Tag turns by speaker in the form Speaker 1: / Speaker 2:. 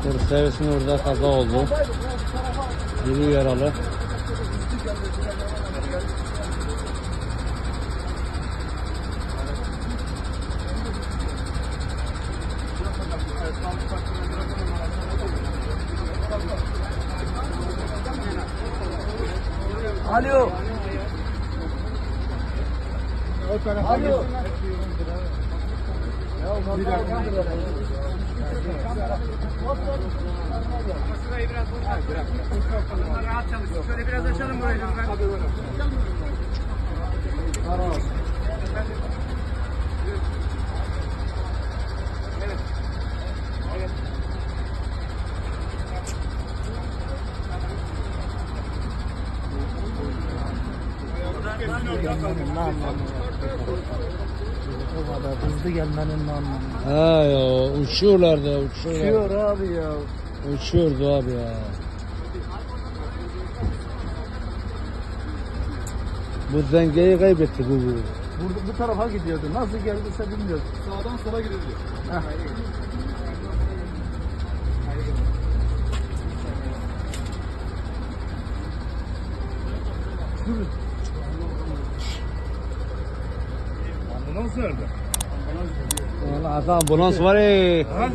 Speaker 1: Tur servisinin orada kaza oldu. Biri yaralı.
Speaker 2: Alo. Alo.
Speaker 3: Şurayı biraz rahat çalışın. Şöyle biraz açalım burayı.
Speaker 2: O kadar hızlı gelmenin ne anlamı?
Speaker 1: Ha ya uçuyorlar da
Speaker 2: Uçuyor abi ya.
Speaker 1: Uçuyordu abi ya. Bu dengeyi kaybetti bu.
Speaker 2: Burada bu tarafa gidiyordu. Nasıl geldiyse bilmiyorum.
Speaker 3: Sağdan sola gidiyor.
Speaker 2: Ambulans nerede?
Speaker 1: Vallahi adam ambulans var ya.
Speaker 2: Ha?